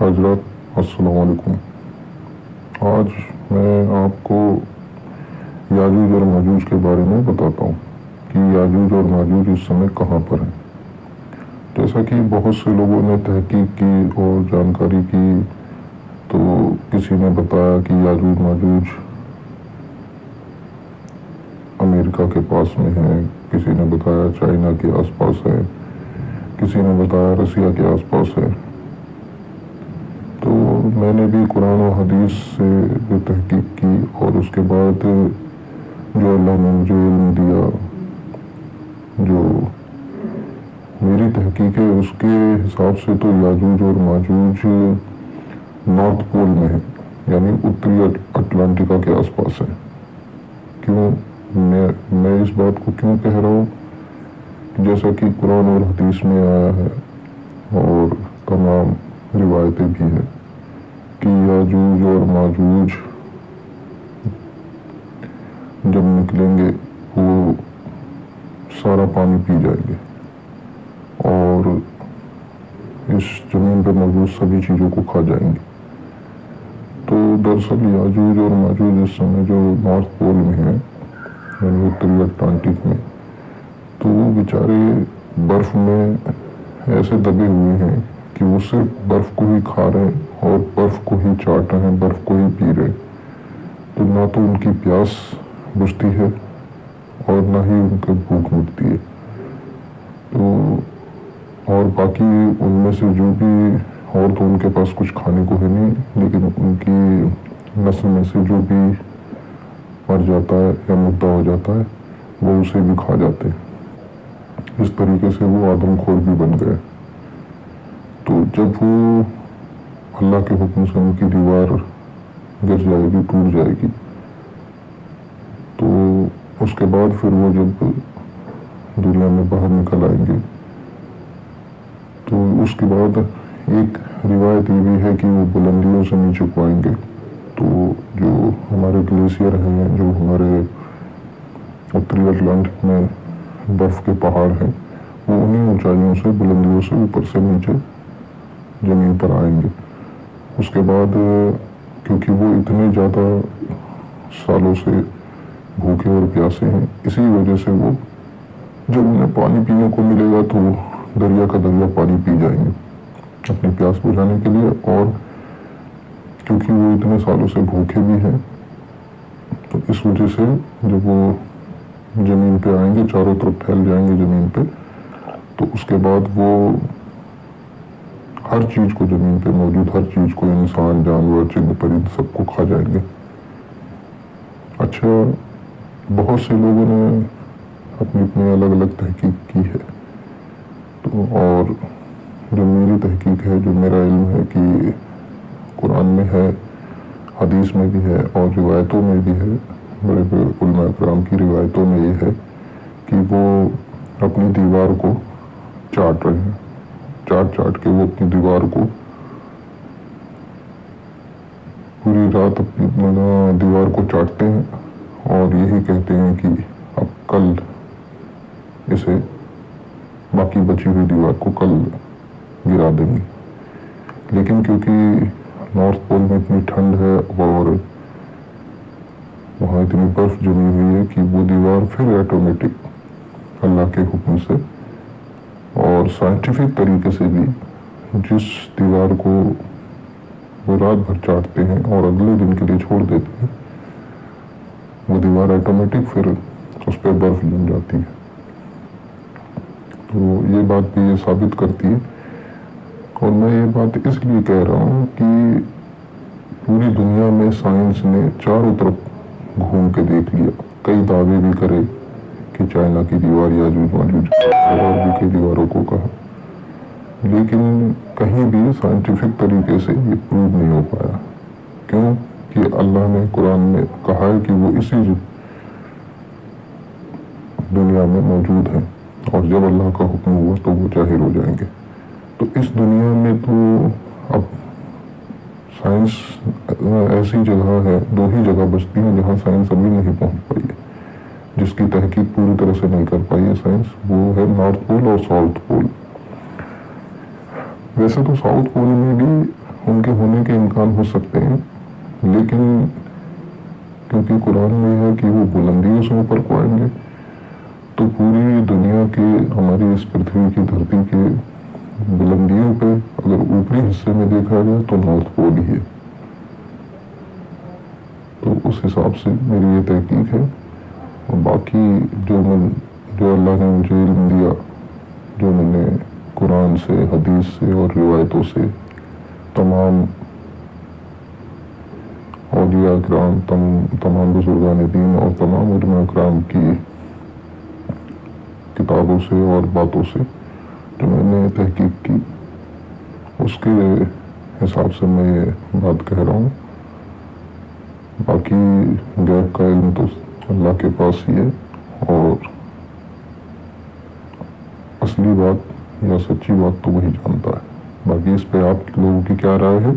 حضرت السلام علیکم۔ آج میں آپ کو یاجوج اور ماجوج کے بارے میں بتاتا ہوں کہ یاجوج اور ماجوج اس سمے کہاں پر ہیں۔ جیسا کہ بہت سے لوگوں نے تحقیق کی اور جانکاری کی، تو کسی نے بتایا کہ یاجوج ماجوج امریکہ کے پاس میں ہیں، کسی نے بتایا چائنا کے آس پاس ہے، کسی نے بتایا رسیا کے آس پاس ہے۔ تو میں نے بھی قرآن و حدیث سے جو تحقیق کی اور اس کے بعد جو اللہ نے مجھے علم دیا، جو میری تحقیق ہے اس کے حساب سے تو یاجوج اور ماجوج نارتھ پول میں ہے، یعنی اتری اٹلانٹکا کے آس پاس ہے۔ کیوں میں اس بات کو کیوں کہہ رہا ہوں؟ جیسا کہ قرآن اور حدیث میں آیا ہے اور تمام روایتیں بھی ہیں کہ یاجوج اور ماجوج جب نکلیں گے وہ سارا پانی پی جائیں گے اور اس زمین پہ موجود سبھی چیزوں کو کھا جائیں گے۔ تو دراصل یاجوج اور ماجوج اس سمے جو نارتھ پول میں ہیں، یعنی اتری اٹلانٹک میں، تو وہ بیچارے برف میں ایسے دبے ہوئے ہیں کہ وہ صرف برف کو ہی کھا رہے ہیں اور برف کو ہی چاٹ رہے ہیں، برف کو ہی پی رہے ہیں۔ تو نہ تو ان کی پیاس بجھتی ہے اور نہ ہی ان کی بھوک مٹتی ہے۔ تو اور باقی ان میں سے جو بھی، اور تو ان کے پاس کچھ کھانے کو ہے نہیں، لیکن ان کی نسل میں سے جو بھی مر جاتا ہے یا مردہ ہو جاتا ہے وہ اسے بھی کھا جاتے ہیں۔ اس طریقے سے وہ آدم خور بھی بن گئے۔ تو جب وہ اللہ کے حکم سے ان کی دیوار گر جائے گی، ٹوٹ جائے گی، تو اس کے بعد پھر وہ جب دنیا میں باہر نکل آئیں گے تو اس کے بعد ایک روایت یہ بھی ہے کہ وہ بلندیوں سے نیچے کو آئیں گے۔ تو جو ہمارے گلیشیئر ہیں، جو ہمارے اتری اٹلانٹک میں برف کے پہاڑ ہیں، وہ انہیں اونچائیوں سے، بلندیوں سے اوپر سے نیچے زمین پر آئیں گے۔ اس کے بعد کیونکہ وہ اتنے زیادہ سالوں سے بھوکے اور پیاسے ہیں، اسی وجہ سے وہ جب انہیں پانی پینے کو ملے گا تو وہ دریا کا دریا پانی پی جائیں گے اپنی پیاس بجھانے کے لیے۔ اور کیونکہ وہ اتنے سالوں سے بھوکے بھی ہیں تو اس وجہ سے جب وہ زمین پہ آئیں گے، چاروں طرف پھیل جائیں گے زمین پہ، تو اس کے بعد وہ ہر چیز کو، زمین پہ موجود ہر چیز کو، انسان، جانور، چرند پرند، سب کو کھا جائیں گے۔ اچھا، بہت سے لوگوں نے اپنی اپنی الگ الگ تحقیق کی ہے، تو اور جو میری تحقیق ہے، جو میرا علم ہے کہ قرآن میں ہے، حدیث میں بھی ہے اور روایتوں میں بھی ہے، بڑے بڑے علماء کرام کی روایتوں میں یہ ہے کہ وہ اپنی دیوار کو چاٹ رہے ہیں، چاٹ چاٹ کے وہ اپنی دیوار کو پوری رات اپنی دیوار کو چاٹتے ہیں اور یہی کہتے ہیں کہ اب کل اسے، باقی بچی ہوئی دیوار کو کل گرا دیں گے۔ لیکن کیونکہ نارتھ پول میں اتنی ٹھنڈ ہے اور وہاں اتنی برف جمی ہوئی ہے کہ وہ دیوار پھر آٹومیٹک اللہ کے حکم سے اور سائنٹیفک طریقے سے بھی، جس دیوار کو وہ رات بھر چاٹتے ہیں اور اگلے دن کے لیے چھوڑ دیتے ہیں، وہ دیوار آٹومیٹک پھر اس پہ برف جم جاتی ہے۔ تو یہ بات بھی یہ ثابت کرتی ہے، اور میں یہ بات اس لیے کہہ رہا ہوں کہ پوری دنیا میں سائنس نے چاروں طرف گھوم کے دیکھ لیا، کئی دعوے بھی کرے کہ چائنا کی دیوار یاجوج ماجوج اور بھی کئی دیواروں کو کہا، لیکن کہیں بھی سائنٹیفک طریقے سے یہ پروو نہیں ہو پایا۔ کیوں کہ اللہ نے قرآن میں کہا ہے کہ وہ اسی دنیا میں موجود ہیں، اور جب اللہ کا حکم ہوا تو وہ ظاہر ہو جائیں گے۔ تو اس دنیا میں تو اب سائنس ایسی جگہ ہے، دو ہی جگہ بچتی ہیں جہاں سائنس ابھی نہیں پہنچ پائی ہے، جس کی تحقیق پوری طرح سے نہیں کر پائی ہے سائنس، وہ ہے نارتھ پول اور ساؤتھ پول۔ ویسے تو ساؤتھ پول میں بھی ان کے ہونے کے امکان ہو سکتے ہیں، لیکن کیونکہ قرآن میں ہے کہ وہ بلندیوں سے اوپر کو آئیں گے، تو پوری دنیا کے، ہماری اس پرتھوی کی دھرتی کے بلندیوں پہ اگر اوپری حصے میں دیکھا جائے تو نارتھ پول ہی ہے۔ تو اس حساب سے میری یہ تحقیق ہے، اور باقی جو اللہ نے مجھے علم دیا، جو میں نے قرآن سے، حدیث سے اور روایتوں سے، تمام اولیاء اکرام، تمام بزرگان دین اور تمام علماء اکرام کی کتابوں سے اور باتوں سے جو میں نے تحقیق کی، اس کے حساب سے میں یہ بات کہہ رہا ہوں۔ باقی غیب کا علم تو اللہ کے پاس ہی ہے، اور اصلی بات یا سچی بات تو وہی جانتا ہے۔ باقی اس پہ آپ لوگوں کی کیا رائے ہے،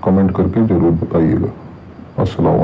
کمنٹ کر کے ضرور بتائیے گا۔ السلام علیکم۔